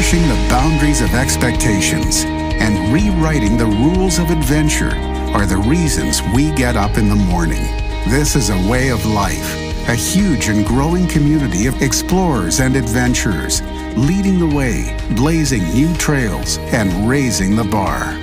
pushing the boundaries of expectations, and rewriting the rules of adventure are the reasons we get up in the morning. This is a way of life, a huge and growing community of explorers and adventurers, leading the way, blazing new trails, and raising the bar.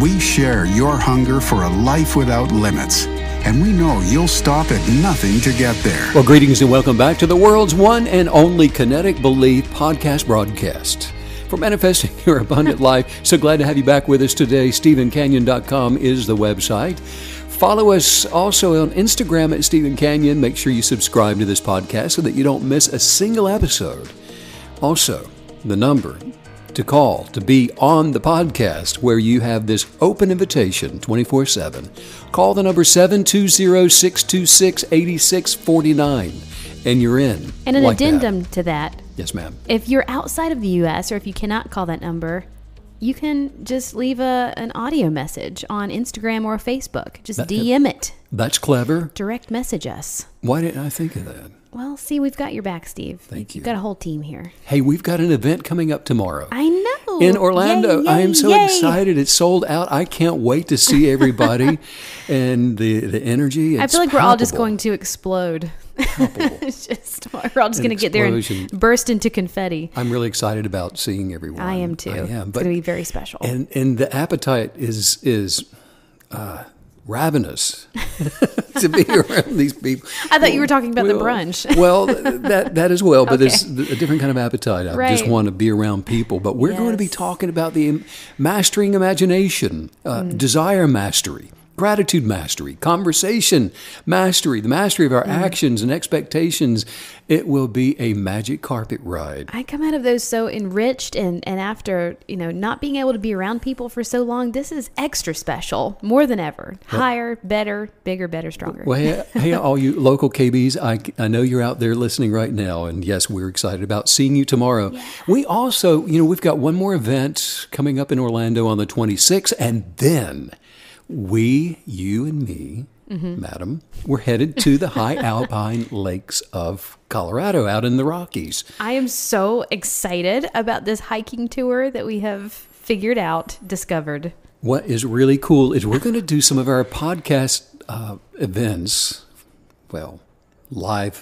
We share your hunger for a life without limits, and we know you'll stop at nothing to get there. Well, greetings and welcome back to the world's one and only Kinetic Belief podcast broadcast. For manifesting your abundant life, so glad to have you back with us today. StephenCanyon.com is the website. Follow us also on Instagram at Stephen Canyon. Make sure you subscribe to this podcast so that you don't miss a single episode. Also, the number to call to be on the podcast where you have this open invitation 24/7. Call the number 720-626-8649 and you're in. And an like addendum that. To that. Yes, ma'am. If you're outside of the U.S. or if you cannot call that number, you can just leave an audio message on Instagram or Facebook. Just DM it. That's clever. Direct message us. Why didn't I think of that? Well, see, we've got your back, Steve. Thank you. You've got a whole team here. Hey, we've got an event coming up tomorrow. I know. In Orlando. Yay, I am so yay. excited. It's sold out. I can't wait to see everybody and the energy. I feel like we're all just going to explode. It's just, we're all just going to get there and burst into confetti. I'm really excited about seeing everyone. I am too. I am. It's going to be very special. And the appetite is ravenous to be around these people. I thought you were talking about the brunch. Well, that as well, but Okay. there's a different kind of appetite. I just want to be around people. But we're going to be talking about the mastering imagination, desire mastery, gratitude mastery, conversation mastery, the mastery of our actions and expectations. It will be a magic carpet ride. I come out of those so enriched, and after not being able to be around people for so long, this is extra special, more than ever. Higher, better, bigger, better, stronger. Well, hey, all you local KBs, I know you're out there listening right now, and yes, we're excited about seeing you tomorrow. Yeah. We also, we've got one more event coming up in Orlando on the 26th, and then you and me, madam, we're headed to the high alpine lakes of Colorado out in the Rockies. I am so excited about this hiking tour that we have figured out, discovered. What is really cool is we're going to do some of our podcast events, live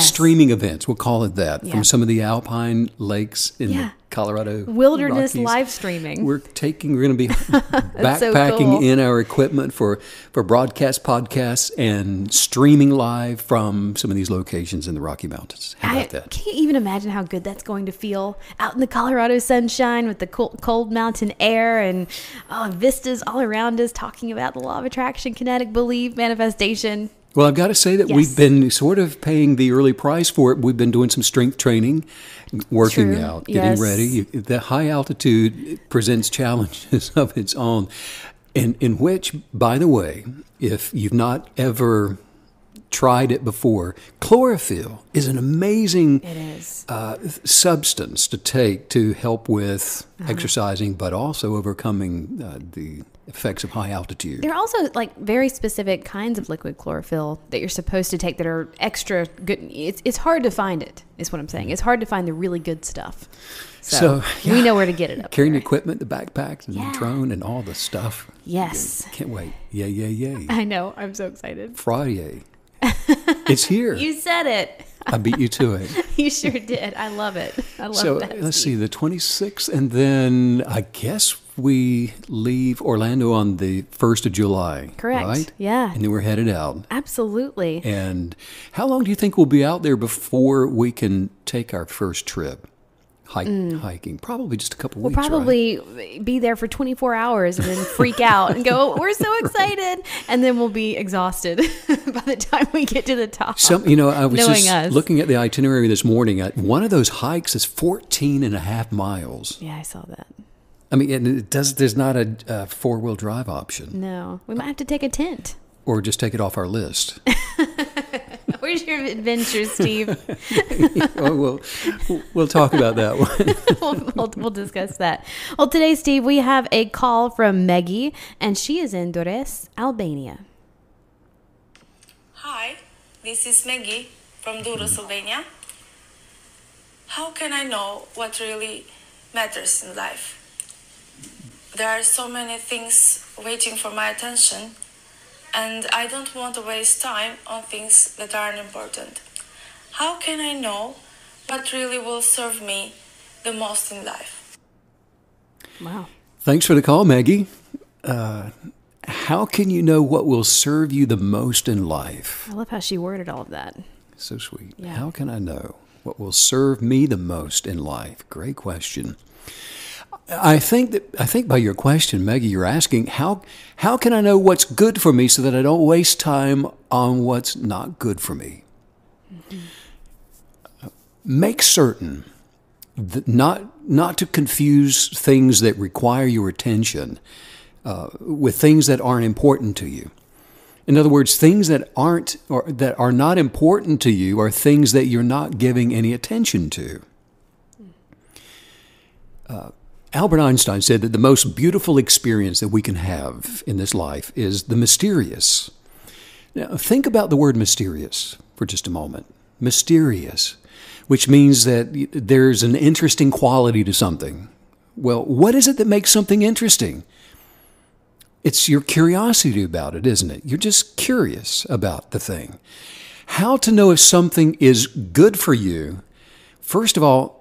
streaming events, we'll call it that, from some of the alpine lakes in the Colorado wilderness Rockies. Live streaming. We're going to be backpacking in our equipment for broadcast podcasts and streaming live from some of these locations in the Rocky Mountains. How about that? Can you even imagine how good that's going to feel out in the Colorado sunshine with the cold mountain air and vistas all around us, talking about the law of attraction, kinetic belief, manifestation. Well, I've got to say that we've been sort of paying the early price for it. We've been doing some strength training, working out, getting ready. The high altitude presents challenges of its own, in which, by the way, if you've not ever tried it before, chlorophyll is an amazing substance to take to help with exercising, but also overcoming the effects of high altitude. There are also very specific kinds of liquid chlorophyll that you're supposed to take that are extra good. It's hard to find it, is what I'm saying. It's hard to find the really good stuff. So we know where to get it up Carrying there. equipment, the backpacks, and the drone, and all the stuff. Yes. Can't wait. Yay. I know. I'm so excited. Friday. It's here. You said it. I beat you to it. You sure did. I love it. I love so that. Let's see, the 26th, and then I guess we leave Orlando on the 1st of July. Correct. Right? Yeah. And then we're headed out. Absolutely. And how long do you think we'll be out there before we can take our first trip? Hiking, probably just a couple weeks. We'll probably be there for 24 hours and then freak out and go, "We're so excited!" And then we'll be exhausted by the time we get to the top. I was just looking at the itinerary this morning. One of those hikes is 14 and a half miles. Yeah, I saw that. I mean, and there's not a four-wheel drive option. No, we might have to take a tent. Or just take it off our list. Where's your adventure, Steve? We'll talk about that one. we'll discuss that. Well, today, Steve, we have a call from Meggie, and she is in Durres, Albania. Hi, this is Meggie from Durres, Albania. How can I know what really matters in life. There are so many things waiting for my attention, and I don't want to waste time on things that aren't important. How can I know what really will serve me the most in life? Wow. Thanks for the call, Maggie. How can you know what will serve you the most in life? I love how she worded all of that. So sweet. Yeah. How can I know what will serve me the most in life? Great question. I think by your question, Maggie, you're asking how can I know what's good for me so that I don't waste time on what's not good for me? Mm-hmm. Make certain that not to confuse things that require your attention with things that aren't important to you. In other words, things that are not important to you are things that you're not giving any attention to. Albert Einstein said that the most beautiful experience that we can have in this life is the mysterious. Now, think about the word mysterious for just a moment. Mysterious, which means that there's an interesting quality to something. Well, what is it that makes something interesting? It's your curiosity about it, isn't it? You're just curious about the thing. How to know if something is good for you? First of all,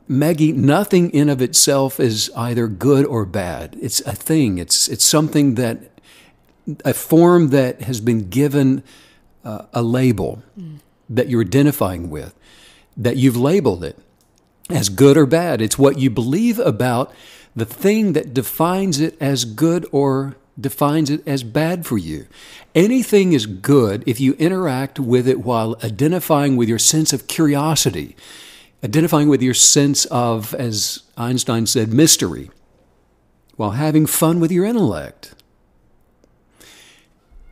Maggie, nothing in of itself is either good or bad. It's a thing. It's something a form that has been given a label that you're identifying with, that you've labeled it as good or bad. It's what you believe about the thing that defines it as good or defines it as bad for you. Anything is good if you interact with it while identifying with your sense of curiosity, identifying with your sense of, as Einstein said, mystery, while having fun with your intellect.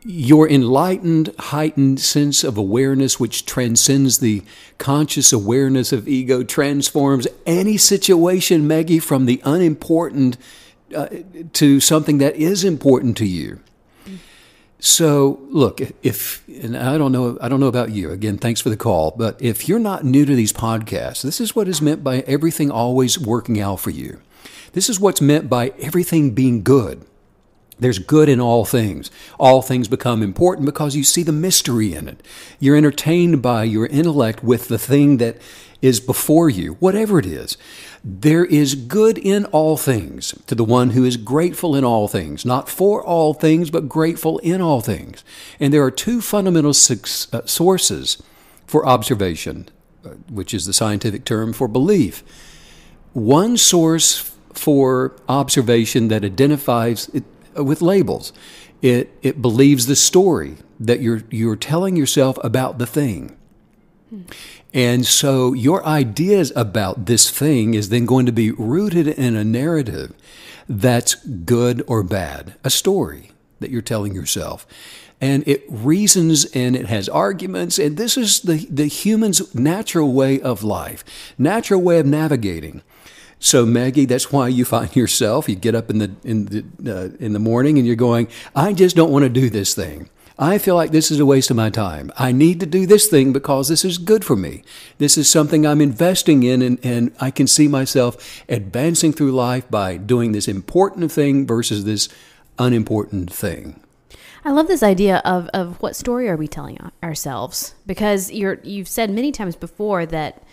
Your enlightened, heightened sense of awareness, which transcends the conscious awareness of ego, transforms any situation, Maggie, from the unimportant to something that is important to you. So, look, and I don't know about you. Again, thanks for the call. But if you're not new to these podcasts, this is what is meant by everything always working out for you. This is what's meant by everything being good. There's good in all things. All things become important because you see the mystery in it. You're entertained by your intellect with the thing that is before you, whatever it is. There is good in all things to the one who is grateful in all things, not for all things, but grateful in all things. And there are two fundamental sources for observation, which is the scientific term for belief. One source for observation that identifies it with labels. It believes the story that you're telling yourself about the thing. And so your ideas about this thing is then going to be rooted in a narrative that's good or bad, a story that you're telling yourself. And it reasons and it has arguments, and this is the human's natural way of life, natural way of navigating. So Maggie, that's why you find yourself, you get up in the morning and you're going, I just don't want to do this thing. I feel like this is a waste of my time. I need to do this thing because this is good for me. This is something I'm investing in, and I can see myself advancing through life by doing this important thing versus this unimportant thing. I love this idea of what story are we telling ourselves? Because you've said many times before that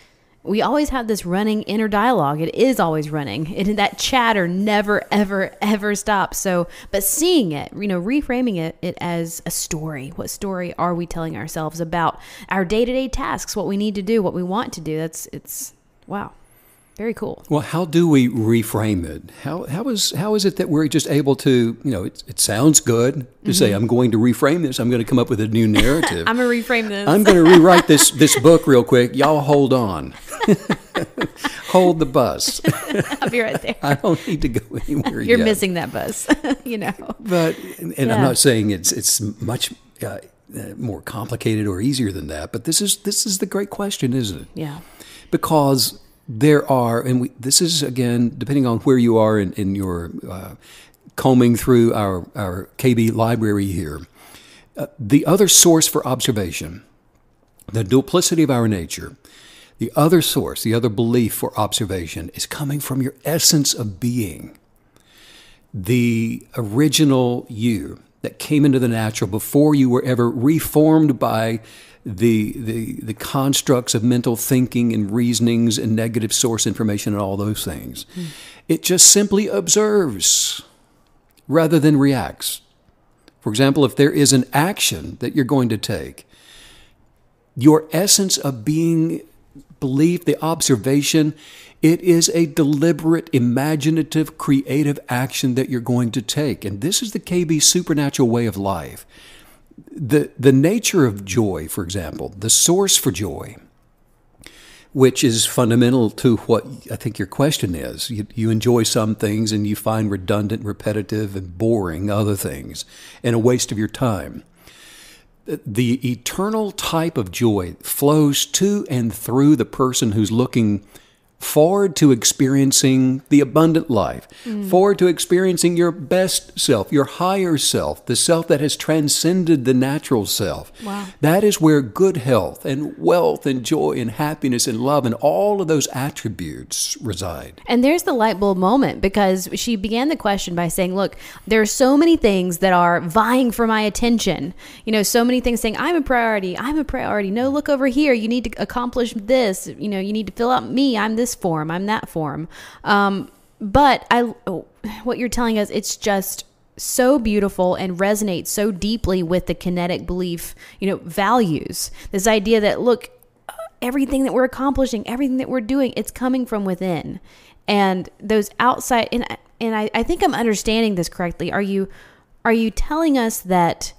we always have this running inner dialogue. It is always running. That chatter never, ever, ever stops. So, but seeing it, reframing it as a story. What story are we telling ourselves about our day-to-day tasks, what we need to do, what we want to do? It's wow. Very cool. Well, how do we reframe it? How is it that we're just able to, it sounds good to say, I'm going to reframe this. I'm going to come up with a new narrative. I'm going to reframe this. I'm going to rewrite this book real quick. Y'all hold on. Hold the bus. I'll be right there. I don't need to go anywhere You're yet. missing that bus, But, and I'm not saying it's much more complicated or easier than that, but this is the great question, isn't it? Yeah. Because there are, this is, again, depending on where you are in your combing through our KB library here, the other source for observation, the duplicity of our nature, The other source, the other belief for observation is coming from your essence of being. The original you that came into the natural before you were ever reformed by the constructs of mental thinking and reasonings and negative source information and all those things. It just simply observes rather than reacts. For example, if there is an action that you're going to take, your essence of being, belief, the observation, it is a deliberate, imaginative, creative action that you're going to take. And this is the KB supernatural way of life. The nature of joy, for example, the source for joy, which is fundamental to what I think your question is. You enjoy some things and you find redundant, repetitive, and boring other things, and a waste of your time. The eternal type of joy flows to and through the person who's looking forward to experiencing the abundant life, forward to experiencing your best self, your higher self, the self that has transcended the natural self. Wow. That is where good health and wealth and joy and happiness and love and all of those attributes reside. And there's the light bulb moment, because she began the question by saying, look, there are so many things that are vying for my attention. You know, so many things saying, I'm a priority. No, look over here. You need to accomplish this. You know, you need to fill out me. I'm this form, I'm that form. But what you're telling us, it's just so beautiful and resonates so deeply with the kinetic belief, values. This idea that, look, everything that we're accomplishing, everything that we're doing, it's coming from within. And those outside, and I think I'm understanding this correctly. Are you telling us that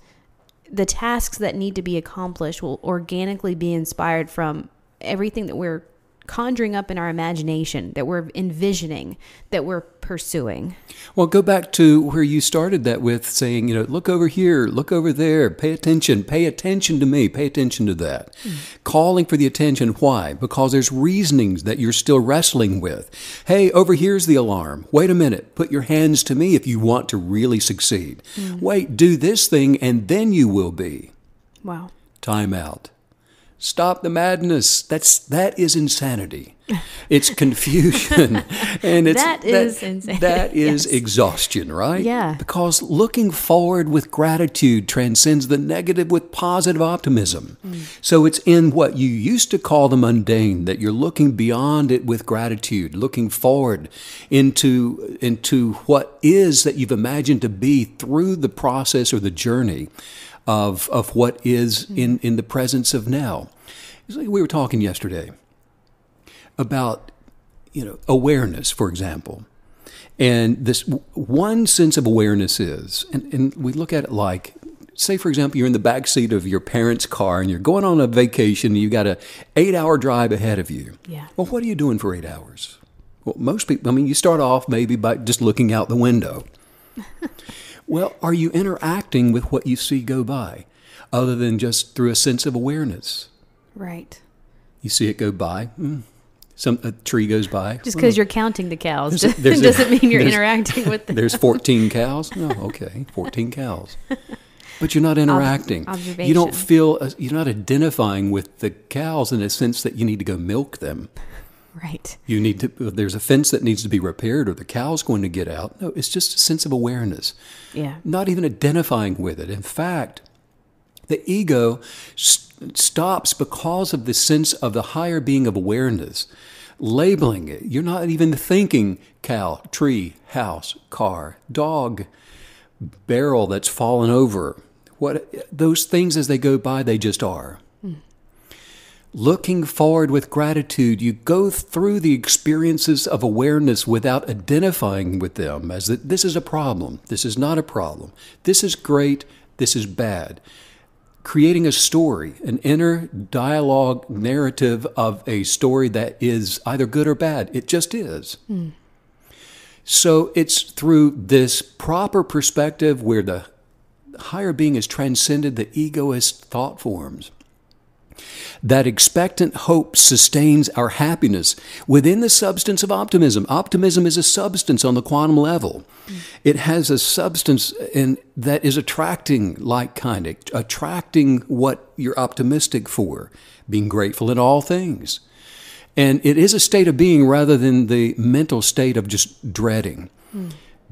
the tasks that need to be accomplished will organically be inspired from everything that we're conjuring up in our imagination, that we're envisioning, that we're pursuing? Well, go back to where you started that with saying, look over here, look over there, pay attention to me, pay attention to that. Calling for the attention. Why? Because there's reasonings that you're still wrestling with. Hey, over here's the alarm. Wait a minute. Put your hands to me if you want to really succeed. Wait, do this thing and then you will be. Wow. Time out. Stop the madness. That is insanity. It's confusion. And that is insanity. That is exhaustion, right? Yeah. Because looking forward with gratitude transcends the negative with positive optimism. So it's in what you used to call the mundane that you're looking beyond it with gratitude, looking forward into what is that you've imagined to be through the process or the journey of what is in the presence of now. We were talking yesterday about awareness, for example. And this one sense of awareness is, and we look at it like, say, for example, you're in the back seat of your parents' car and you're going on a vacation and you've got an 8-hour drive ahead of you. Yeah. Well, what are you doing for 8 hours? Well, most people, you start off maybe by just looking out the window. Well, are you interacting with what you see go by other than just through a sense of awareness? Right. You see it go by. A tree goes by. Just because you're counting the cows doesn't mean you're interacting with them. There's 14 cows? No, okay, 14 cows. But you're not interacting. Observation. You don't feel, you're not identifying with the cows in a sense that you need to go milk them. Right. There's a fence that needs to be repaired or the cow's going to get out. No, it's just a sense of awareness. Yeah. Not even identifying with it. In fact, the ego stops because of the sense of the higher being of awareness, labeling it. You're not even thinking cow, tree, house, car, dog, barrel that's fallen over. Those things as they go by, they just are. Looking forward with gratitude, you go through the experiences of awareness without identifying with them as that this is a problem, this is not a problem, this is great, this is bad. Creating a story, an inner dialogue narrative of a story that is either good or bad. It just is. So it's through this proper perspective where the higher being has transcended the egoist thought forms, that expectant hope sustains our happiness within the substance of optimism. Optimism is a substance on the quantum level. It has a substance that is attracting like-kind, attracting what you're optimistic for, being grateful in all things. And it is a state of being rather than the mental state of just dreading.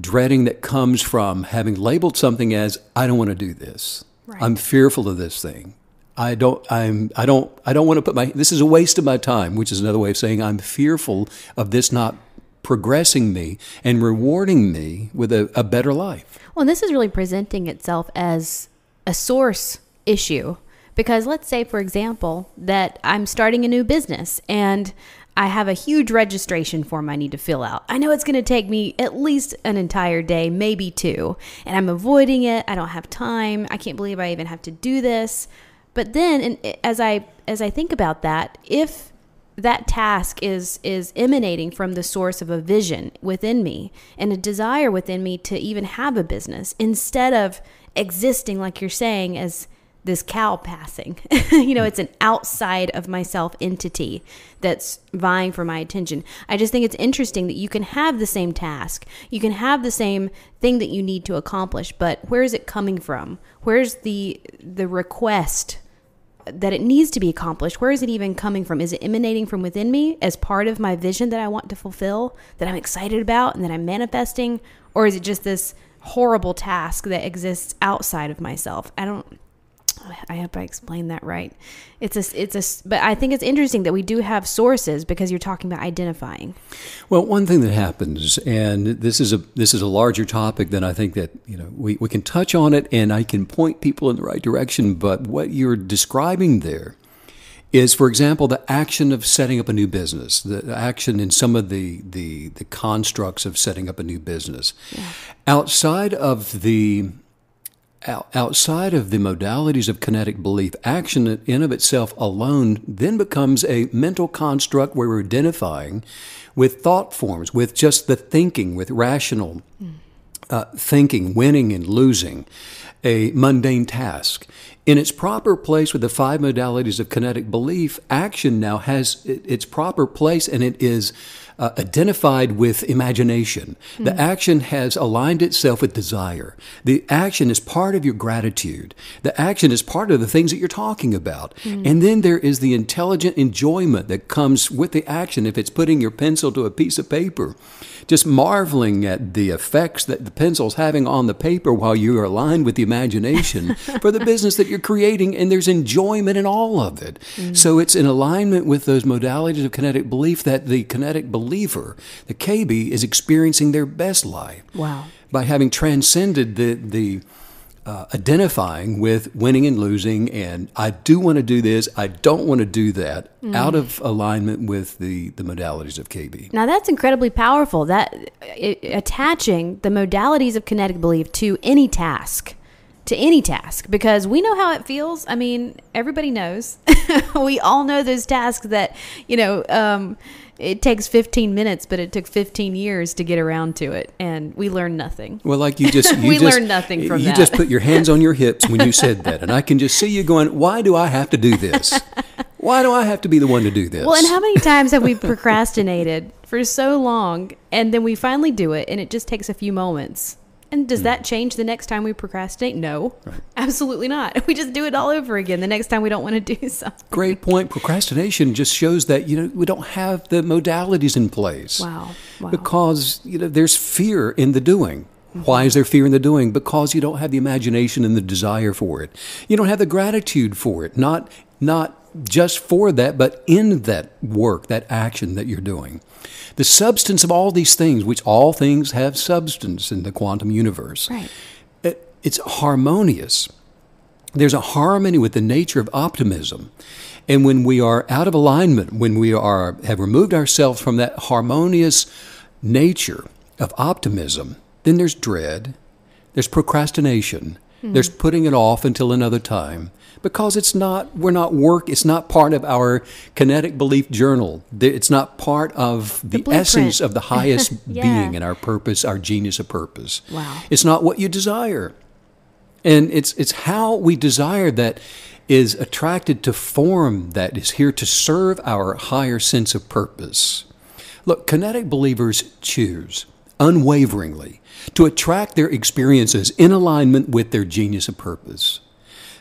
Dreading that comes from having labeled something as, I don't want to do this. Right. I'm fearful of this thing. I don't want to put this is a waste of my time, which is another way of saying I'm fearful of this not progressing me and rewarding me with a better life. Well, this is really presenting itself as a source issue. Because let's say, for example, that I'm starting a new business and I have a huge registration form I need to fill out. I know it's going to take me at least an entire day, maybe 2, and I'm avoiding it. I don't have time. I can't believe I even have to do this. But then as I think about that, if that task is emanating from the source of a vision within me and a desire within me to even have a business, instead of existing, like you're saying, as this cow passing, it's an outside of myself entity that's vying for my attention. I just think it's interesting that you can have the same task. You can have the same thing that you need to accomplish, but where is it coming from? Where's the request that it needs to be accomplished? Where is it even coming from? Is it emanating from within me as part of my vision that I want to fulfill, that I'm excited about and that I'm manifesting? Or is it just this horrible task that exists outside of myself? I hope I explained that right. But I think it's interesting that we do have sources, because you're talking about identifying. Well, one thing that happens, and this is a larger topic than I think that we can touch on it, and I can point people in the right direction. But what you're describing there is, for example, the action of setting up a new business, the action in some of the constructs of setting up a new business, outside of the modalities of kinetic belief, action in of itself alone then becomes a mental construct where we're identifying with thought forms, with just the thinking, with rational thinking, winning and losing, a mundane task. In its proper place with the 5 modalities of kinetic belief, action now has its proper place, and it is identified with imagination. The action has aligned itself with desire. The action is part of your gratitude. The action is part of the things that you're talking about. And then there is the intelligent enjoyment that comes with the action. If it's putting your pencil to a piece of paper, just marveling at the effects that the pencil's having on the paper while you are aligned with the imagination for the business that you're creating, and there's enjoyment in all of it. So it's in alignment with those modalities of kinetic belief that the kinetic believer, the KB, is experiencing their best life. Wow. By having transcended the identifying with winning and losing, and I do want to do this, I don't want to do that, out of alignment with the modalities of KB. Now that's incredibly powerful, attaching the modalities of kinetic belief to any task, because we know how it feels. I mean, everybody knows. We all know those tasks that, it takes 15 minutes, but it took 15 years to get around to it, and we learned nothing. Well, like you just learned nothing from that. You just put your hands on your hips when you said that, and I can just see you going, why do I have to do this? Why do I have to be the one to do this? Well, and how many times have we procrastinated for so long, and then we finally do it, and it just takes a few moments? And does that change the next time we procrastinate? No, absolutely not. We just do it all over again the next time we don't want to do something. Great point. Procrastination just shows that, we don't have the modalities in place. Wow. Because, there's fear in the doing. Why is there fear in the doing? Because you don't have the imagination and the desire for it. You don't have the gratitude for it. Not just for that, but in that work, that action that you're doing. The substance of all these things, which all things have substance in the quantum universe, it's harmonious. There's a harmony with the nature of optimism. And when we are out of alignment, when we have removed ourselves from that harmonious nature of optimism, then there's dread, there's procrastination, there's putting it off until another time. Because it's not part of our kinetic belief journal. It's not part of the essence of the highest being and our purpose, our genius of purpose. Wow. It's not what you desire. And it's how we desire that is attracted to form that is here to serve our higher sense of purpose. Look, kinetic believers choose unwaveringly to attract their experiences in alignment with their genius of purpose.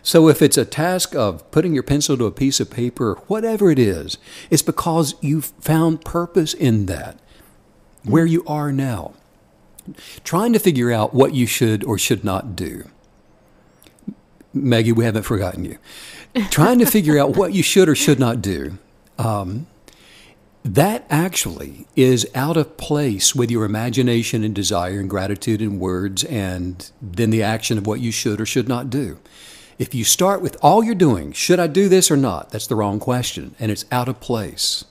So if it's a task of putting your pencil to a piece of paper, whatever it is, it's because you've found purpose in that, where you are now. Trying to figure out what you should or should not do. Maggie, we haven't forgotten you. Trying to figure out what you should or should not do. That actually is out of place with your imagination and desire and gratitude and words and then the action of what you should or should not do. If you start with all you're doing, should I do this or not? That's the wrong question, and it's out of place.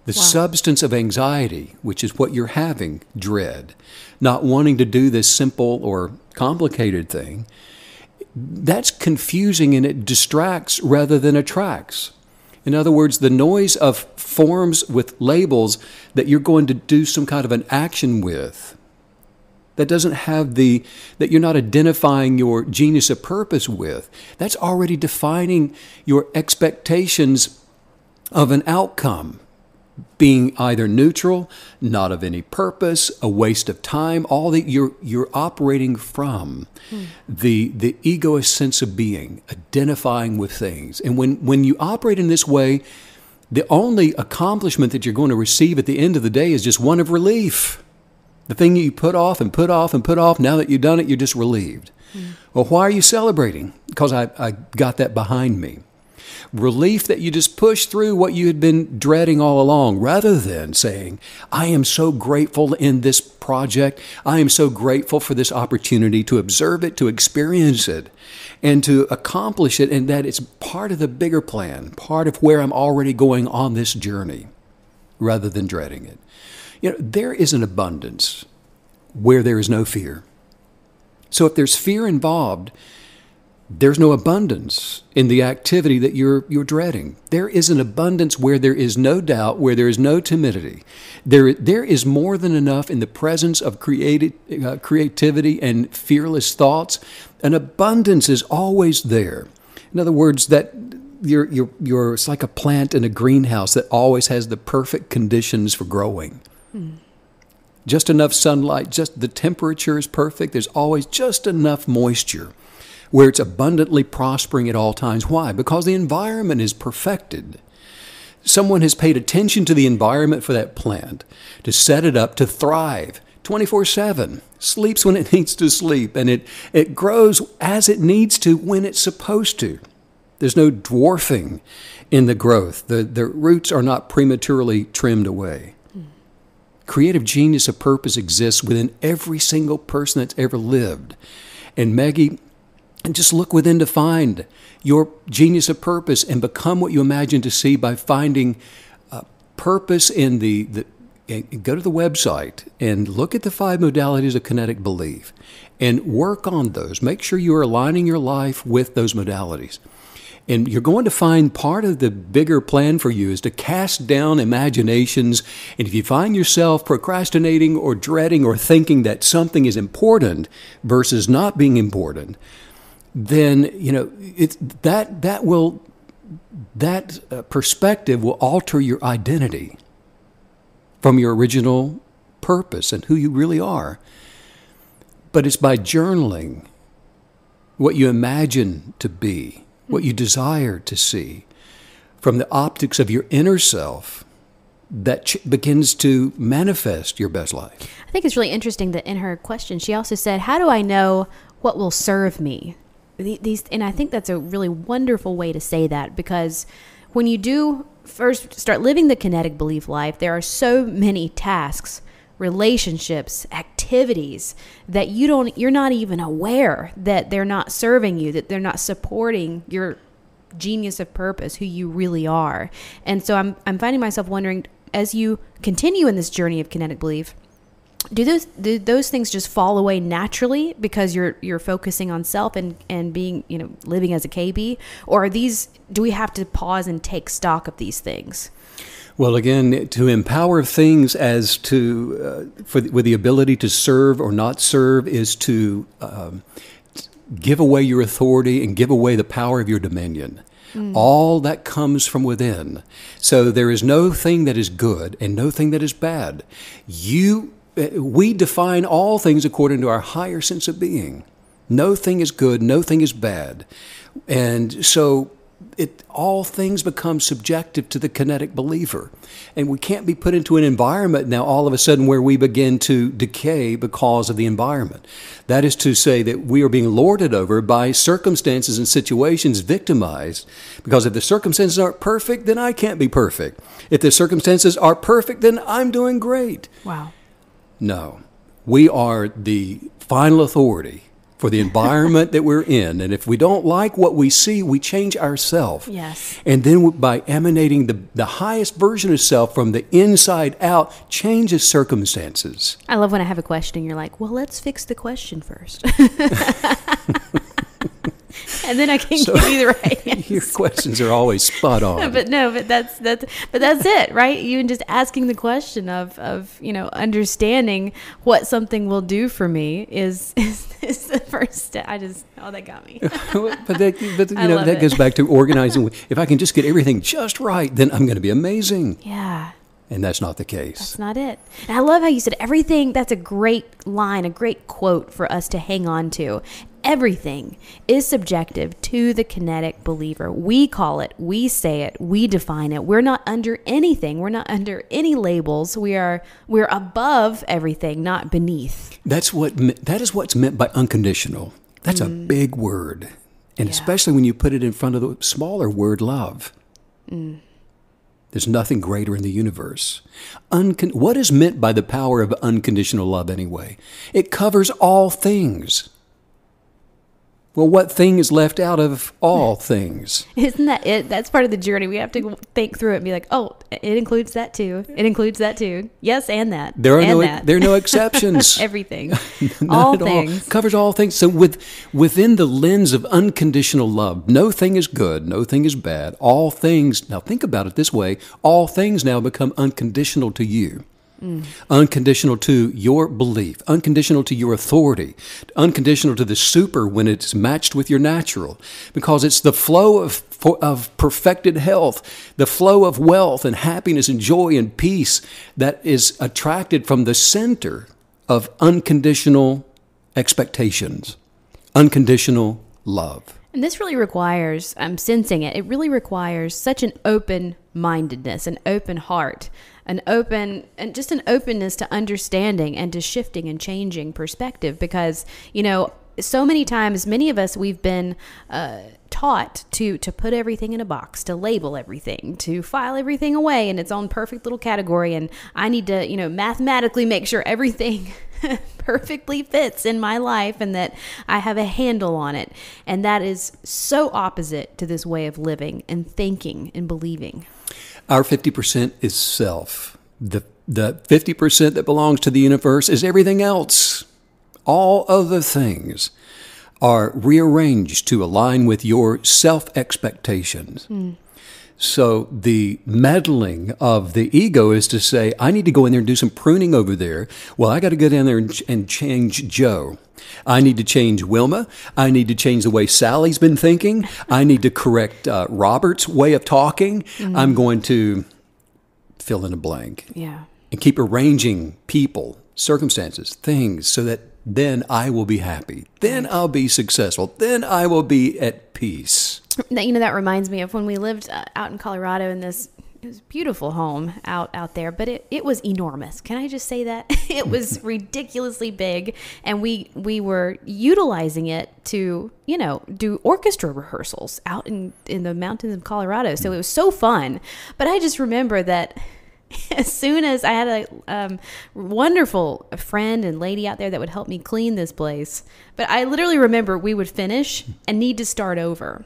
The substance of anxiety, which is what you're having, dread, not wanting to do this simple or complicated thing, that's confusing and it distracts rather than attracts. In other words, the noise of forms with labels that you're going to do some kind of an action with, that doesn't have that you're not identifying your genius of purpose with, that's already defining your expectations of an outcome, being either neutral, not of any purpose, a waste of time, all that you're operating from the egoist sense of being, identifying with things. And when you operate in this way, the only accomplishment that you're going to receive at the end of the day is just one of relief. The thing you put off and put off and put off, now that you've done it, you're just relieved. Well, why are you celebrating? Because I got that behind me. Relief that you just push through what you had been dreading all along, rather than saying, I am so grateful in this project. I am so grateful for this opportunity to observe it, to experience it, and to accomplish it, and that it's part of the bigger plan, part of where I'm already going on this journey, rather than dreading it. There is an abundance where there is no fear. So if there's fear involved, there's no abundance in the activity that you're dreading. There is an abundance where there is no doubt, where there is no timidity. There is more than enough in the presence of creativity and fearless thoughts. An abundance is always there. In other words, that it's like a plant in a greenhouse that always has the perfect conditions for growing. Just enough sunlight, just the temperature is perfect. There's always just enough moisture where it's abundantly prospering at all times. Why? Because the environment is perfected. Someone has paid attention to the environment for that plant to set it up to thrive 24/7, sleeps when it needs to sleep, and it grows as it needs to when it's supposed to. There's no dwarfing in the growth. The roots are not prematurely trimmed away. Creative genius of purpose exists within every single person that's ever lived. And Maggie, just look within to find your genius of purpose and become what you imagine to see by finding purpose in go to the website and look at the 5 modalities of kinetic belief and work on those. Make sure you are aligning your life with those modalities. And you're going to find part of the bigger plan for you is to cast down imaginations. And if you find yourself procrastinating or dreading or thinking that something is important versus not being important, then that perspective will alter your identity from your original purpose and who you really are. But it's by journaling what you imagine to be, what you desire to see, from the optics of your inner self, that begins to manifest your best life. I think it's really interesting that in her question, she also said, how do I know what will serve me? And I think that's a really wonderful way to say that, because when you do first start living the kinetic belief life, there are so many tasks, relationships, activities that you're not even aware that they're not serving you, that they're not supporting your genius of purpose, who you really are. And so I'm finding myself wondering, as you continue in this journey of kinetic belief, do those things just fall away naturally because you're focusing on self and being, living as a KB, or do we have to pause and take stock of these things? Well, again, to empower things as to with the ability to serve or not serve is to give away your authority and give away the power of your dominion. All that comes from within. So there is no thing that is good and no thing that is bad. We define all things according to our higher sense of being. No thing is good. No thing is bad. And so all things become subjective to the kinetic believer. And we can't be put into an environment now all of a sudden where we begin to decay because of the environment. That is to say that we are being lorded over by circumstances and situations, victimized. Because if the circumstances aren't perfect, then I can't be perfect. If the circumstances are perfect, then I'm doing great. Wow. No. We are the final authority for the environment that we're in. And if we don't like what we see, we change ourselves. Yes. And then by emanating the highest version of self from the inside out, changes circumstances. I love when I have a question and you're like, well, let's fix the question first. And then I can give you the right answer. Your questions are always spot on. But that's it, right? Even just asking the question of understanding what something will do for me is the first step. That got me. but that goes back to organizing. If I can just get everything just right, then I'm going to be amazing. Yeah. And that's not the case. That's not it. And I love how you said everything. That's a great line, a great quote for us to hang on to. Everything is subjective to the kinetic believer. We call it, we say it, we define it. We're not under anything. We're not under any labels. We're above everything, not beneath. That is what's meant by unconditional. That's a big word. And especially when you put it in front of the smaller word, love. There's nothing greater in the universe. What is meant by the power of unconditional love anyway? It covers all things. Well, what thing is left out of all things? Isn't that it? That's part of the journey. We have to think through it and be like, oh, it includes that too. It includes that too. Yes, and that. There are no exceptions. Everything. All things. Covers all things. So within the lens of unconditional love, no thing is good, no thing is bad. All things, now think about it this way, all things now become unconditional to you. Unconditional to your belief, unconditional to your authority, unconditional to the super when it's matched with your natural, because it's the flow of perfected health, the flow of wealth and happiness and joy and peace that is attracted from the center of unconditional expectations, unconditional love. And this really requires, I'm sensing it really requires such an open-mindedness, an open heart, an openness to understanding and to shifting and changing perspective. Because, so many times, many of us, we've been taught to put everything in a box, to label everything, to file everything away in its own perfect little category. And I need to, mathematically make sure everything perfectly fits in my life and that I have a handle on it. And that is so opposite to this way of living and thinking and believing. Our 50% is self. The 50% that belongs to the universe is everything else. All other things are rearranged to align with your self-expectations. So the meddling of the ego is to say, I need to go in there and do some pruning over there. Well, I got to go down there and change Joe. I need to change Wilma. I need to change the way Sally's been thinking. I need to correct Robert's way of talking. I'm going to fill in a blank. Yeah. And keep arranging people, circumstances, things, so that then I will be happy. Then I'll be successful. Then I will be at peace. That reminds me of when we lived out in Colorado in this beautiful home out there, but it was enormous. Can I just say that? It was ridiculously big, and we were utilizing it to, do orchestra rehearsals out in the mountains of Colorado. So it was so fun. But I just remember that as soon as I had a wonderful friend and lady out there that would help me clean this place, but I literally remember we would finish and need to start over,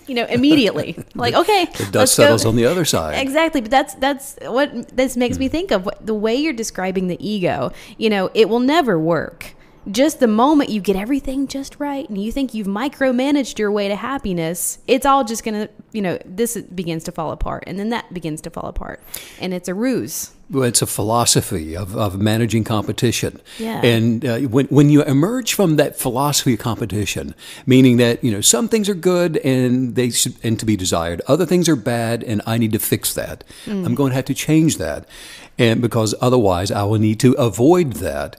immediately. Like, okay, the dust settles on the other side. Exactly, but that's what this makes me think of. The way you're describing the ego, it will never work. Just the moment you get everything just right and you think you've micromanaged your way to happiness, it's all just going to, this begins to fall apart, and then that begins to fall apart. And it's a ruse. Well, it's a philosophy of managing competition. Yeah. And when you emerge from that philosophy of competition, meaning that, some things are good and and to be desired. Other things are bad and I need to fix that. I'm going to have to change that. And because otherwise I will need to avoid that.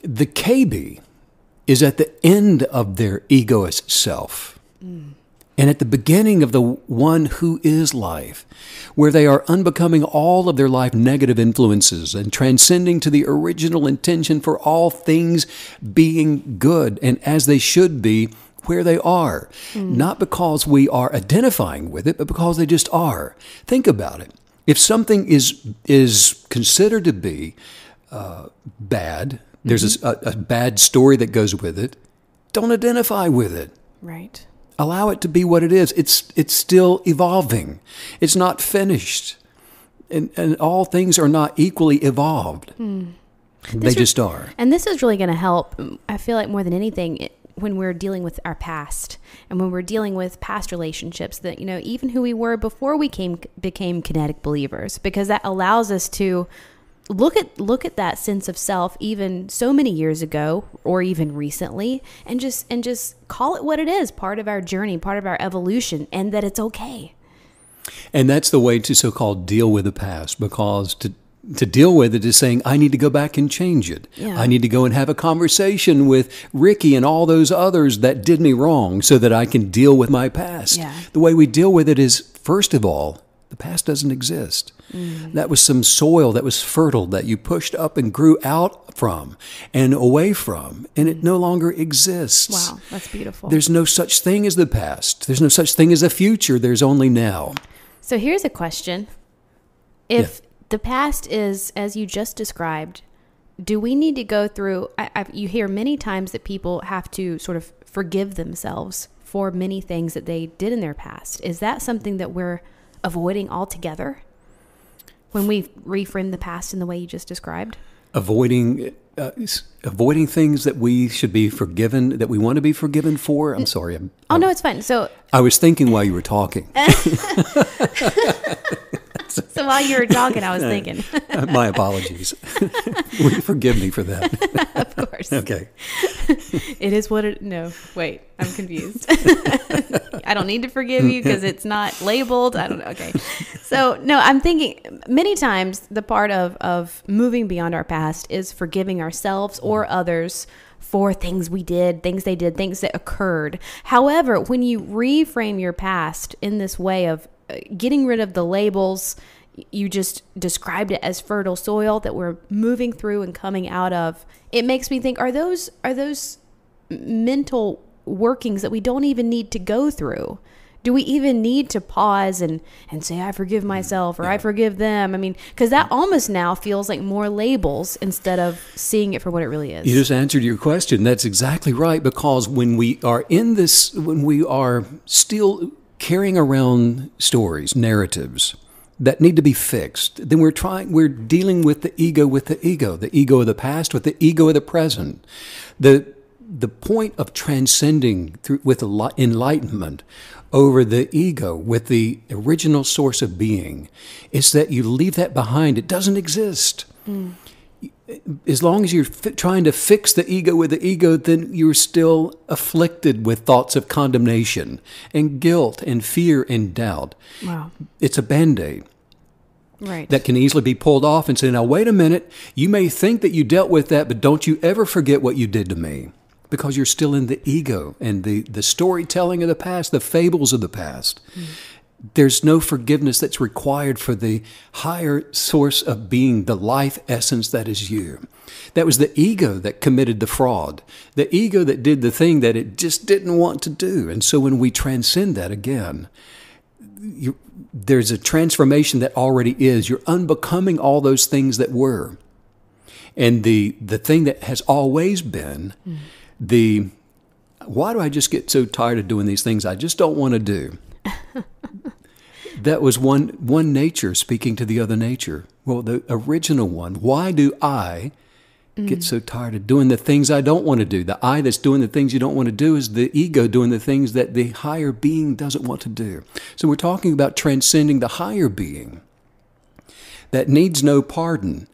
The KB is at the end of their egoist self and at the beginning of the one who is life, where they are unbecoming all of their life negative influences and transcending to the original intention for all things being good and as they should be where they are. Not because we are identifying with it, but because they just are. Think about it. If something is considered to be bad, there's a bad story that goes with it, don't identify with it. Right. Allow it to be what it is. It's still evolving. It's not finished. And all things are not equally evolved. They just are. And this is really going to help, I feel like more than anything, when we're dealing with our past and when we're dealing with past relationships, that, you know, even who we were before we became kinetic believers, because that allows us to look at that sense of self even so many years ago or even recently and just call it what it is, part of our journey, part of our evolution, and that it's okay. And that's the way to so-called deal with the past, because to deal with it is saying, I need to go back and change it. Yeah. I need to go and have a conversation with Ricky and all those others that did me wrong so that I can deal with my past. Yeah. The way we deal with it is, first of all, the past doesn't exist. That was some soil that was fertile that you pushed up and grew out from and away from, and it no longer exists. Wow, that's beautiful. There's no such thing as the past. There's no such thing as the future. There's only now. So here's a question. If the past is, as you just described, do we need to go through, you hear many times that people have to sort of forgive themselves for many things that they did in their past. Is that something that we're avoiding altogether when we reframe the past in the way you just described? Avoiding things that we should be forgiven, that we want to be forgiven for? I'm sorry. No, it's fine. So I was thinking while you were talking. So while you were talking, I was thinking. My apologies. Will you forgive me for that? Of course. Okay. It is what it... No, wait. I'm confused. I don't need to forgive you because it's not labeled. I don't know. Okay. So, no, I'm thinking many times the part of moving beyond our past is forgiving ourselves or others for things we did, things they did, things that occurred. However, when you reframe your past in this way of getting rid of the labels, you just described it as fertile soil that we're moving through and coming out of. It makes me think, are those mental workings that we don't even need to go through? Do we even need to pause and say, I forgive myself or I forgive them? I mean, because that almost now feels like more labels instead of seeing it for what it really is. You just answered your question. That's exactly right. Because when we are in this, when we are still carrying around stories, narratives that need to be fixed, then we're dealing with the ego the ego of the past with the ego of the present. The point of transcending with enlightenment over the ego with the original source of being is that you leave that behind. It doesn't exist. As long as you're trying to fix the ego with the ego, then you're still afflicted with thoughts of condemnation and guilt and fear and doubt. Wow. It's a Band-Aid. Right. That can easily be pulled off and say, now, wait a minute. You may think that you dealt with that, but don't you ever forget what you did to me. Because you're still in the ego and the storytelling of the past, the fables of the past. There's no forgiveness that's required for the higher source of being, the life essence that is you. That was the ego that committed the fraud, the ego that did the thing that it just didn't want to do. And so when we transcend that again, there's a transformation that already is. You're unbecoming all those things that were. And the thing that has always been, why do I just get so tired of doing these things I just don't want to do? That was one nature speaking to the other nature. Well, the original one, why do I get so tired of doing the things I don't want to do? The I that's doing the things you don't want to do is the ego doing the things that the higher being doesn't want to do. So we're talking about transcending the higher being that needs no pardon.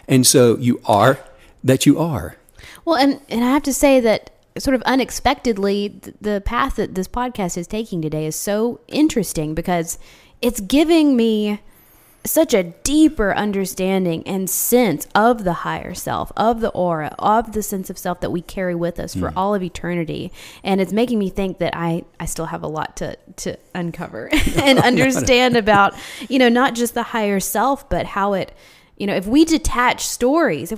And so you are that you are. Well, and I have to say that sort of unexpectedly, the path that this podcast is taking today is so interesting because it's giving me such a deeper understanding and sense of the higher self, of the aura, of the sense of self that we carry with us for all of eternity. And it's making me think that I still have a lot to uncover and understand about, not just the higher self, but how it, if we detach stories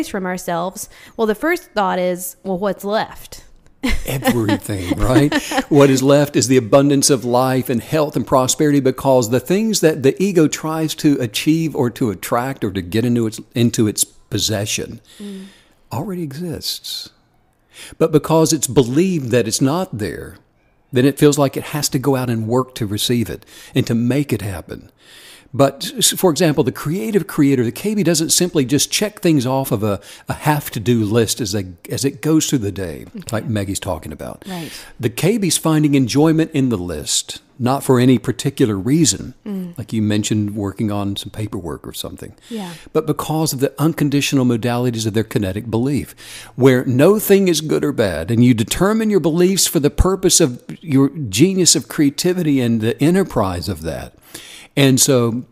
from ourselves, well, the first thought is, well, what's left? Everything, right? What is left is the abundance of life and health and prosperity, because the things that the ego tries to achieve or to attract or to get into its possession already exists. But because it's believed that it's not there, then it feels like it has to go out and work to receive it and to make it happen. But, for example, the creative creator, the KB, doesn't simply just check things off of a have-to-do list as it goes through the day, like Maggie's talking about. Right. The KB's finding enjoyment in the list, not for any particular reason, like you mentioned, working on some paperwork or something, but because of the unconditional modalities of their kinetic belief, where no thing is good or bad, and you determine your beliefs for the purpose of your genius of creativity and the enterprise of that. And so,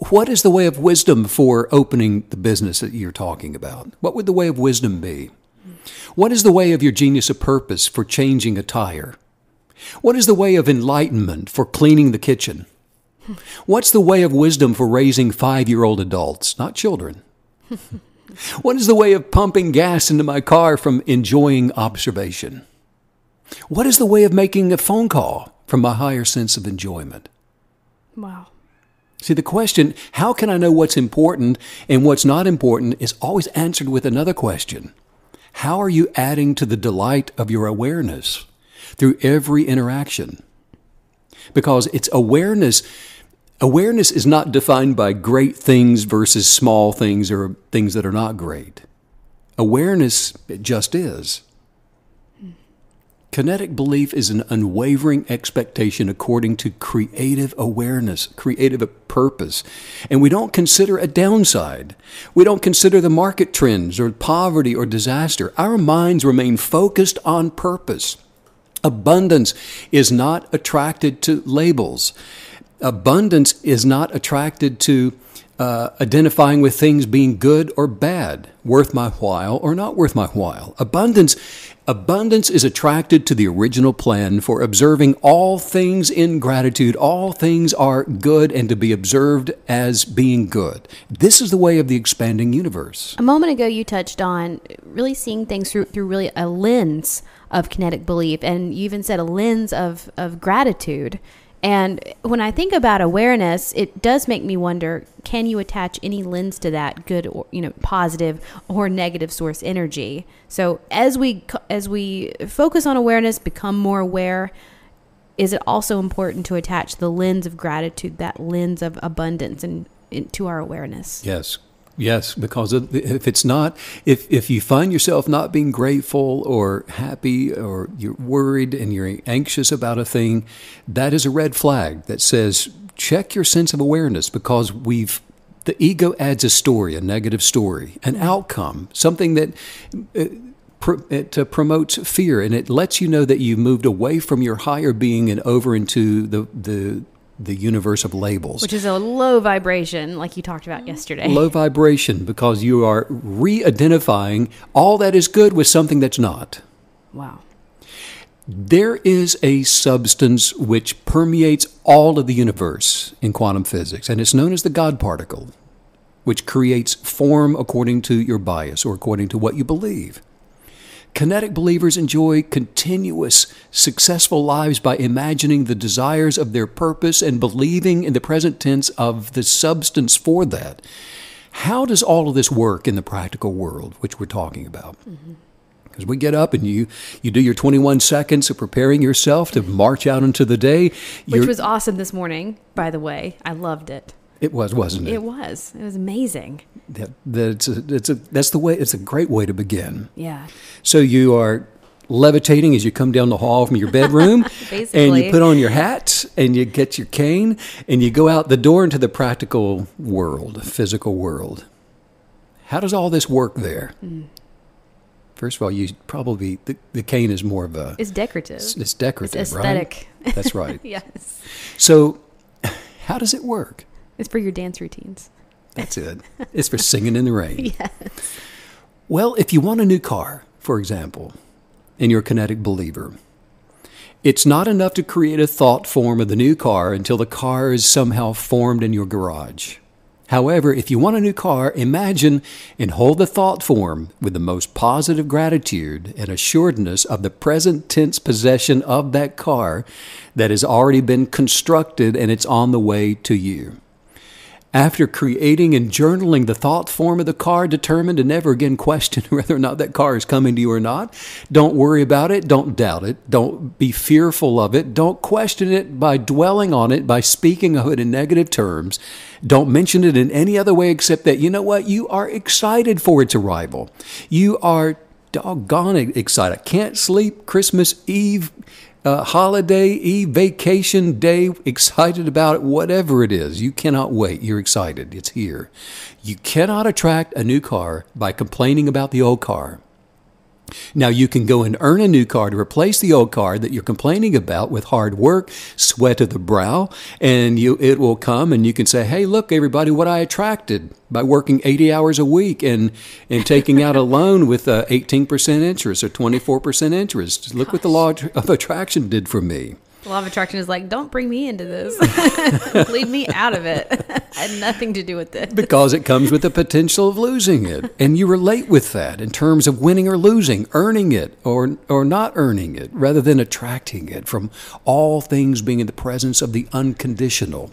what is the way of wisdom for opening the business that you're talking about? What would the way of wisdom be? What is the way of your genius of purpose for changing a tire? What is the way of enlightenment for cleaning the kitchen? What's the way of wisdom for raising 5-year-old adults, not children? What is the way of pumping gas into my car from enjoying observation? What is the way of making a phone call from my higher sense of enjoyment? Wow. See, the question, how can I know what's important and what's not important, is always answered with another question. How are you adding to the delight of your awareness through every interaction? Because it's awareness. Awareness is not defined by great things versus small things or things that are not great. Awareness, it just is. Kinetic belief is an unwavering expectation according to creative awareness, creative purpose. And we don't consider a downside. We don't consider the market trends or poverty or disaster. Our minds remain focused on purpose. Abundance is not attracted to labels. Abundance is not attracted to identifying with things being good or bad, worth my while or not worth my while. Abundance is attracted to the original plan for observing all things in gratitude. All things are good and to be observed as being good. This is the way of the expanding universe. A moment ago, you touched on really seeing things through really a lens of kinetic belief, and you even said a lens of gratitude. And when I think about awareness, it does make me wonder, can you attach any lens to that, good or positive or negative source energy? So as we focus on awareness, become more aware, is it also important to attach the lens of gratitude, that lens of abundance, to our awareness? Yes, because if it's not, if you find yourself not being grateful or happy, or you're worried and you're anxious about a thing, that is a red flag that says, check your sense of awareness, because the ego adds a story, a negative story, an outcome, something that it promotes fear, and it lets you know that you've moved away from your higher being and over into the universe of labels. Which is a low vibration, like you talked about yesterday. Low vibration, because you are re-identifying all that is good with something that's not. Wow. There is a substance which permeates all of the universe in quantum physics, and it's known as the God particle, which creates form according to your bias or according to what you believe. Kinetic believers enjoy continuous, successful lives by imagining the desires of their purpose and believing in the present tense of the substance for that. How does all of this work in the practical world, which we're talking about? Because we get up and you do your 21 seconds of preparing yourself to march out into the day. Which was awesome this morning, by the way. I loved it. It was, wasn't it? It was. It was amazing. That's the way. It's a great way to begin. Yeah. So you are levitating as you come down the hall from your bedroom, Basically. And you put on your hat and you get your cane and you go out the door into the practical world, physical world. How does all this work there? First of all, you probably the cane is more of a. It's decorative. It's decorative, it's aesthetic. Right? That's right. Yes. So, How does it work? It's for your dance routines. That's it. It's for singing in the rain. Yes. Well, if you want a new car, for example, and you're a kinetic believer, it's not enough to create a thought form of the new car until the car is somehow formed in your garage. However, if you want a new car, imagine and hold the thought form with the most positive gratitude and assuredness of the present tense possession of that car that has already been constructed and it's on the way to you. After creating and journaling the thought form of the car, determined to never again question whether or not that car is coming to you or not, don't worry about it. Don't doubt it. Don't be fearful of it. Don't question it by dwelling on it, by speaking of it in negative terms. Don't mention it in any other way except that, you know what? You are excited for its arrival. You are doggone excited. Can't sleep, Christmas Eve, holiday eve, vacation day, excited about it, whatever it is. You cannot wait. You're excited. It's here. You cannot attract a new car by complaining about the old car. Now, you can go and earn a new car to replace the old car that you're complaining about with hard work, sweat of the brow, and it will come and you can say, hey, look, everybody, what I attracted by working 80 hours a week and taking out a loan with 18% interest or 24% interest. Look what the law of attraction did for me. The law of attraction is like, don't bring me into this. Leave me out of it. I had nothing to do with this. Because it comes with the potential of losing it. And you relate with that in terms of winning or losing, earning it or not earning it, rather than attracting it from all things being in the presence of the unconditional.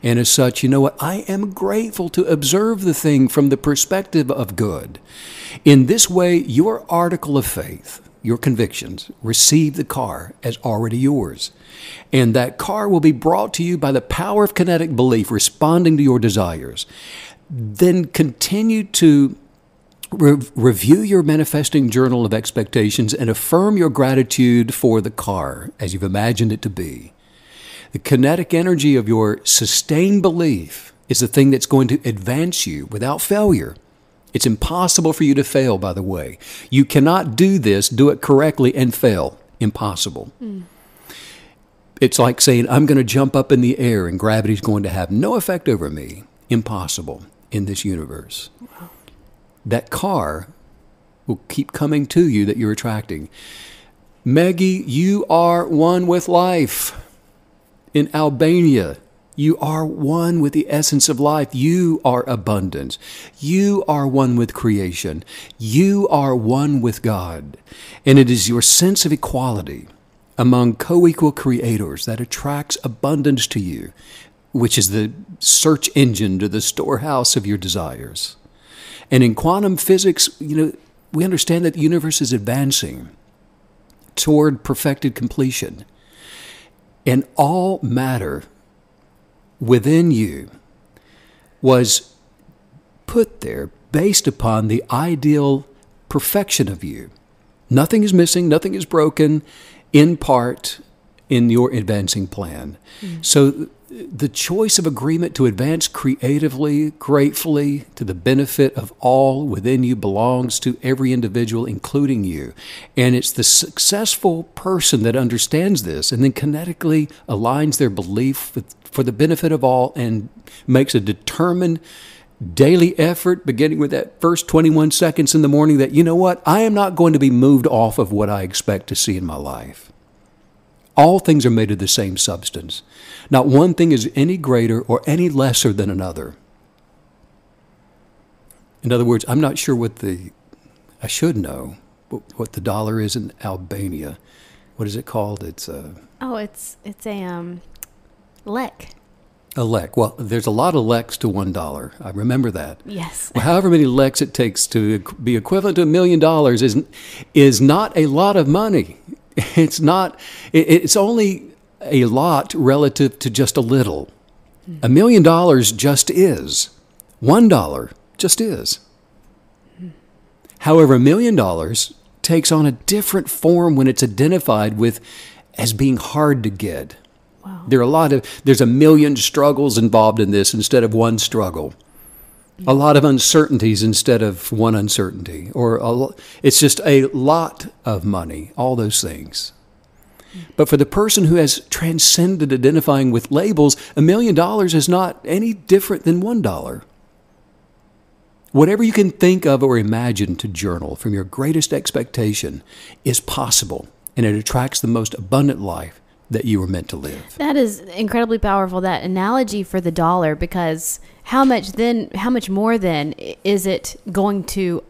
And as such, you know what? I am grateful to observe the thing from the perspective of good. In this way, your article of faith, your convictions, receive the car as already yours. And that car will be brought to you by the power of kinetic belief, responding to your desires. Then continue to review your manifesting journal of expectations and affirm your gratitude for the car as you've imagined it to be. The kinetic energy of your sustained belief is the thing that's going to advance you without failure. It's impossible for you to fail, by the way. You cannot do it correctly and fail. Impossible. It's like saying, I'm going to jump up in the air and gravity's going to have no effect over me. Impossible in this universe. Wow. That car will keep coming to you that you're attracting. Meggie, you are one with life. In Albania, you are one with the essence of life. You are abundance. You are one with creation. You are one with God. And it is your sense of equality among co-equal creators that attracts abundance to you, which is the search engine to the storehouse of your desires. And in quantum physics, we understand that the universe is advancing toward perfected completion. And all matter within you was put there based upon the ideal perfection of you. Nothing is missing, nothing is broken, in part in your advancing plan. So the choice of agreement to advance creatively, gratefully, to the benefit of all within you belongs to every individual, including you. And it's the successful person that understands this and then kinetically aligns their belief for the benefit of all and makes a determined daily effort, beginning with that first 21 seconds in the morning, that, you know what, I am not going to be moved off of what I expect to see in my life. All things are made of the same substance. Not one thing is any greater or any lesser than another. In other words, I'm not sure I should know what the dollar is in Albania. What is it called? It's a lek. A lek. Well, there's a lot of leks to $1. I remember that. Yes. Well, however many leks it takes to be equivalent to $1 million is not a lot of money. It's not. It's only a lot relative to just a little. $1 million just is. $1 just is. However, $1 million takes on a different form when it's identified with as being hard to get. Wow. There's a million struggles involved in this instead of one struggle. A lot of uncertainties instead of one uncertainty. It's just a lot of money, all those things. But for the person who has transcended identifying with labels, $1 million is not any different than $1. Whatever you can think of or imagine to journal from your greatest expectation is possible, and it attracts the most abundant life that you were meant to live. That is incredibly powerful, that analogy for the dollar, because how much more then is it going to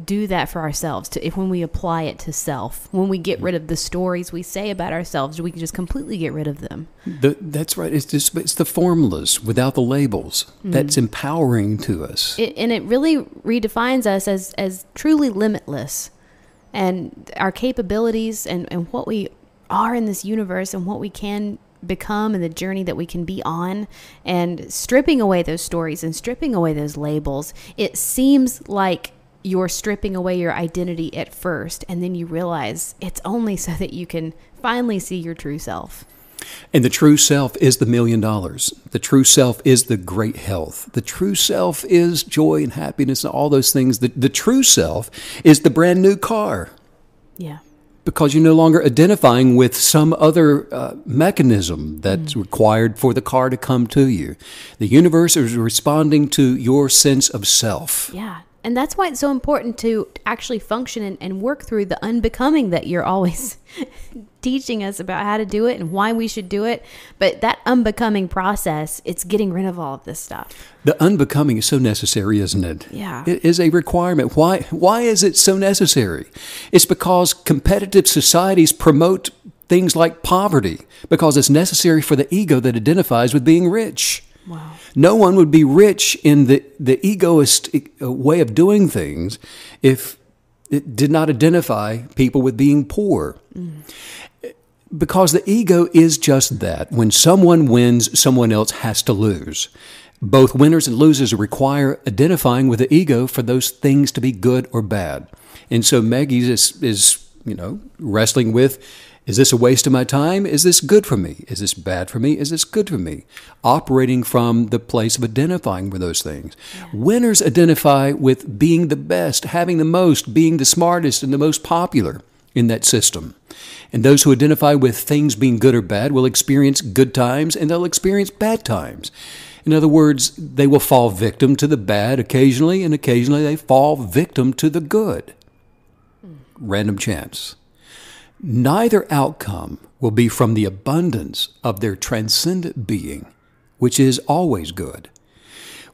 do that for ourselves if when we apply it to self, when we get rid of the stories we say about ourselves, we can just completely get rid of them. That's right. It's the formulas without the labels that's empowering to us. And it really redefines us as truly limitless, and our capabilities and what we are in this universe and what we can become and the journey that we can be on, and stripping away those stories and stripping away those labels. It seems like you're stripping away your identity at first, and then you realize it's only so that you can finally see your true self. And the true self is the $1 million. The true self is the great health. The true self is joy and happiness and all those things. The true self is the brand new car. Yeah. Because you're no longer identifying with some other mechanism that's required for the car to come to you. The universe is responding to your sense of self. Yeah. And that's why it's so important to actually function and work through the unbecoming that you're always teaching us about how to do it and why we should do it. But that unbecoming process, it's getting rid of all of this stuff. The unbecoming is so necessary, isn't it? Yeah. It is a requirement. Why is it so necessary? It's because competitive societies promote things like poverty, because it's necessary for the ego that identifies with being rich. Wow. No one would be rich in the egoist way of doing things if it did not identify people with being poor. Because the ego is just that. When someone wins, someone else has to lose. Both winners and losers require identifying with the ego for those things to be good or bad. And so Maggie is wrestling with, is this a waste of my time? Is this good for me? Is this bad for me? Is this good for me? Operating from the place of identifying with those things. Yeah. Winners identify with being the best, having the most, being the smartest and the most popular in that system. And those who identify with things being good or bad will experience good times and they'll experience bad times. In other words, they will fall victim to the bad occasionally, and occasionally they fall victim to the good. Random chance. Neither outcome will be from the abundance of their transcendent being, which is always good.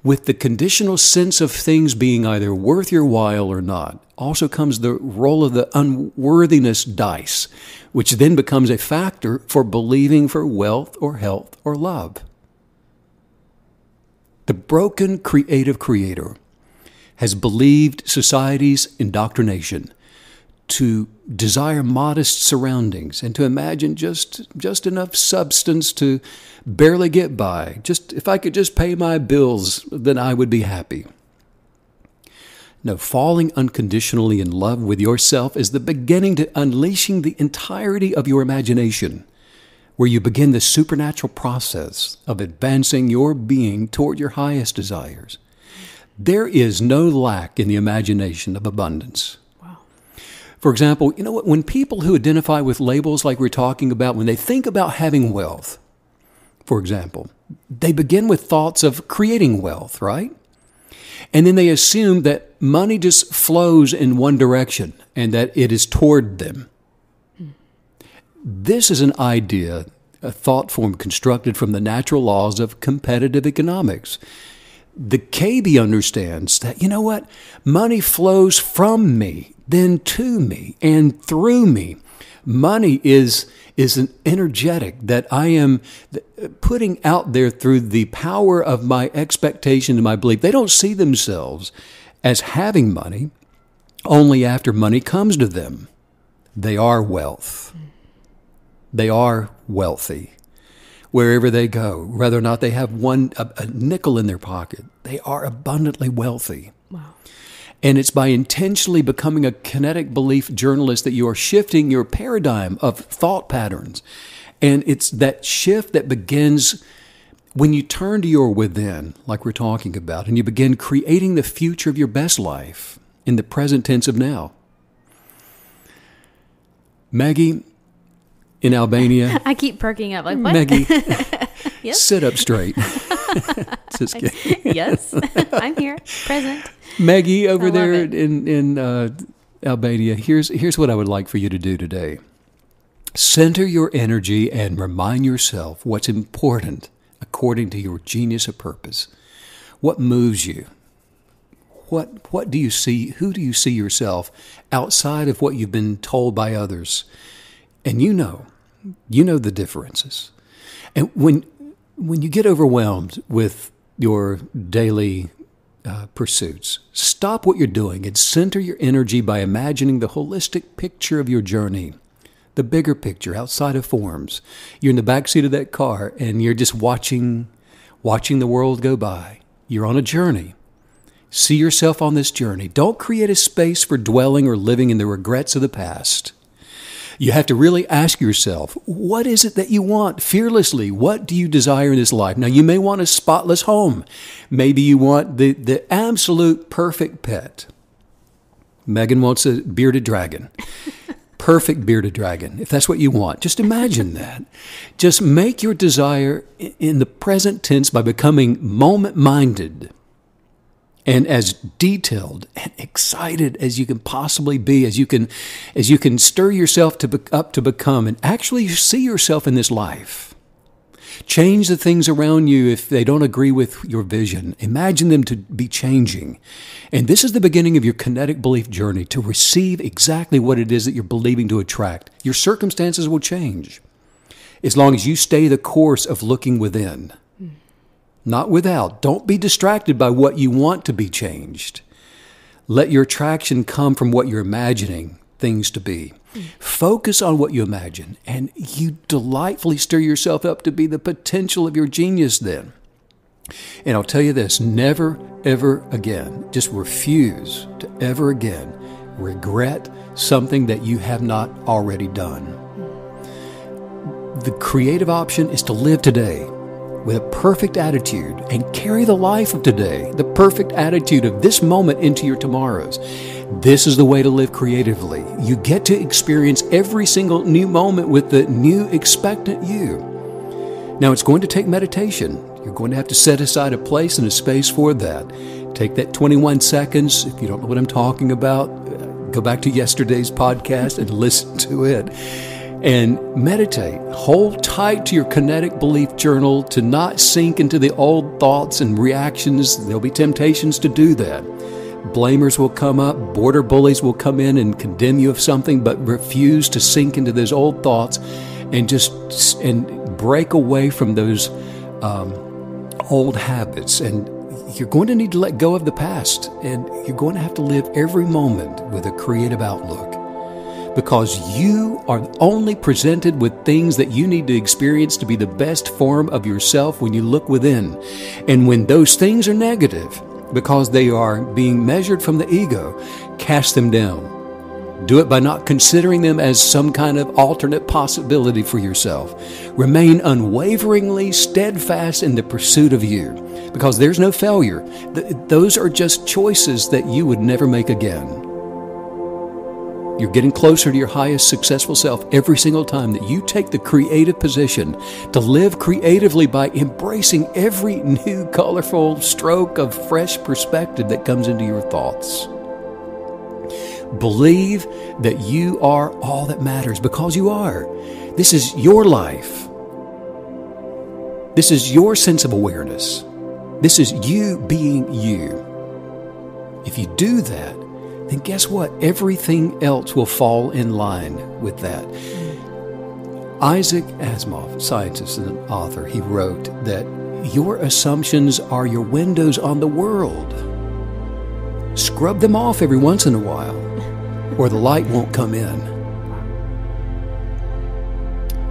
With the conditional sense of things being either worth your while or not, also comes the roll of the unworthiness dice, which then becomes a factor for believing for wealth or health or love. The broken creative creator has believed society's indoctrination to desire modest surroundings and to imagine just enough substance to barely get by. Just if I could just pay my bills, then I would be happy. No, falling unconditionally in love with yourself is the beginning to unleashing the entirety of your imagination, where you begin the supernatural process of advancing your being toward your highest desires. There is no lack in the imagination of abundance. For example, you know what? When people who identify with labels like we're talking about, when they think about having wealth, for example, they begin with thoughts of creating wealth, right? And then they assume that money just flows in one direction and that it is toward them. This is an idea, a thought form constructed from the natural laws of competitive economics. The KB understands that, you know what? Money flows from me, then to me, and through me. Money is an energetic that I am putting out there through the power of my expectation and my belief. They don't see themselves as having money only after money comes to them. They are wealth. They are wealthy. Wherever they go, whether or not they have a nickel in their pocket, they are abundantly wealthy. Wow. And it's by intentionally becoming a kinetic belief journalist that you are shifting your paradigm of thought patterns. And it's that shift that begins when you turn to your within, like we're talking about, and you begin creating the future of your best life in the present tense of now. Maggie, in Albania. I keep perking up like, what? Maggie, Yes. sit up straight. Just kidding. Yes, I'm here, present. Maggie, over there in Albania, here's what I would like for you to do today. Center your energy and remind yourself what's important according to your genius of purpose. What moves you? What do you see? Who do you see yourself outside of what you've been told by others? And you know the differences. And when you get overwhelmed with your daily pursuits, stop what you're doing and center your energy by imagining the holistic picture of your journey, the bigger picture outside of forms. You're in the backseat of that car and you're just watching the world go by. You're on a journey. See yourself on this journey. Don't create a space for dwelling or living in the regrets of the past. You have to really ask yourself, what is it that you want fearlessly? What do you desire in this life? Now, you may want a spotless home. Maybe you want the absolute perfect pet. Megan wants a bearded dragon. Perfect bearded dragon, if that's what you want. Just imagine that. Just make your desire in the present tense by becoming moment-minded and as detailed and excited as you can possibly be, as you can stir yourself up to become and actually see yourself in this life. Change the things around you if they don't agree with your vision. Imagine them to be changing. And this is the beginning of your kinetic belief journey to receive exactly what it is that you're believing to attract. Your circumstances will change as long as you stay the course of looking within. Not without. Don't be distracted by what you want to be changed. Let your attraction come from what you're imagining things to be. Focus on what you imagine, and you delightfully stir yourself up to be the potential of your genius then. And I'll tell you this, never, ever again, just refuse to ever again regret something that you have not already done. The creative option is to live today with a perfect attitude and carry the life of today, the perfect attitude of this moment into your tomorrows. This is the way to live creatively. You get to experience every single new moment with the new expectant you. Now, it's going to take meditation. You're going to have to set aside a place and a space for that. Take that 21 seconds. If you don't know what I'm talking about, go back to yesterday's podcast and listen to it. And meditate. Hold tight to your kinetic belief journal to not sink into the old thoughts and reactions. There'll be temptations to do that. Blamers will come up. Border bullies will come in and condemn you of something, but refuse to sink into those old thoughts and break away from those old habits. And you're going to need to let go of the past, and you're going to have to live every moment with a creative outlook. Because you are only presented with things that you need to experience to be the best form of yourself when you look within. And when those things are negative, because they are being measured from the ego, cast them down. Do it by not considering them as some kind of alternate possibility for yourself. Remain unwaveringly steadfast in the pursuit of you, because there's no failure. Those are just choices that you would never make again. You're getting closer to your highest successful self every single time that you take the creative position to live creatively by embracing every new colorful stroke of fresh perspective that comes into your thoughts. Believe that you are all that matters, because you are. This is your life. This is your sense of awareness. This is you being you. If you do that, then guess what? Everything else will fall in line with that. Isaac Asimov, scientist and author, he wrote that your assumptions are your windows on the world. Scrub them off every once in a while, or the light won't come in.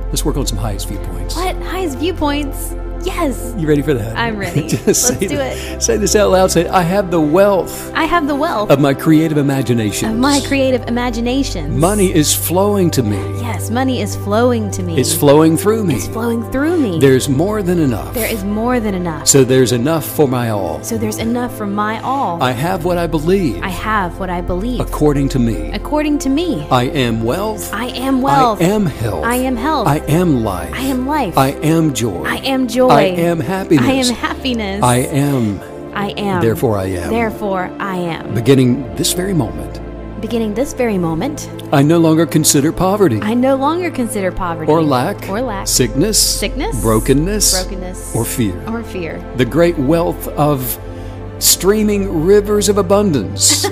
Let's work on some highest viewpoints. What? Highest viewpoints? Yes. You ready for that? I'm ready. Let's do it. Say this out loud. Say, I have the wealth. I have the wealth. Of my creative imagination. Of my creative imaginations. Money is flowing to me. Yes, money is flowing to me. It's flowing through me. It's flowing through me. There's more than enough. There is more than enough. So there's enough for my all. So there's enough for my all. I have what I believe. I have what I believe. According to me. According to me. I am wealth. I am wealth. I am health. I am health. I am life. I am life. I am joy. I am joy. I am happiness. I am happiness. I am. I am. Therefore I am. Therefore I am. Beginning this very moment. Beginning this very moment. I no longer consider poverty. I no longer consider poverty. Or lack. Or lack. Sickness. Sickness. Brokenness. Brokenness. Or fear. Or fear. The great wealth of streaming rivers of abundance.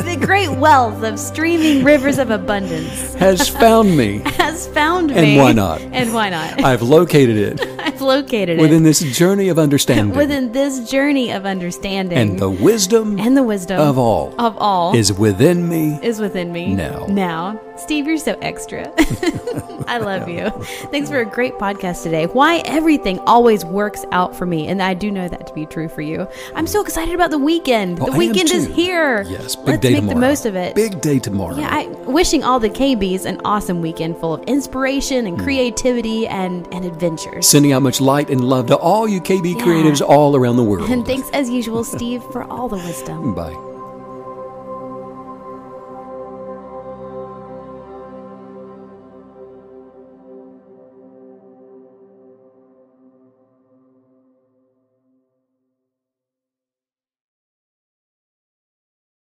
The great wealth of streaming rivers of abundance has found me. Has found me. And why not? And why not? I've located it. I've located within this journey of understanding. Within this journey of understanding. And the wisdom. Of all. Is within me. Now. Steve, you're so extra. I love you. Thanks for a great podcast today. Why everything always works out for me. And I do know that to be true for you. I'm so excited about the weekend. The weekend is here. Yes, big day tomorrow. Let's make the most of it. Big day tomorrow. Yeah, wishing all the KBs an awesome weekend full of inspiration and creativity and adventures. Sending out much light and love to all you KB creatives all around the world. And thanks as usual, Steve, for all the wisdom. Bye.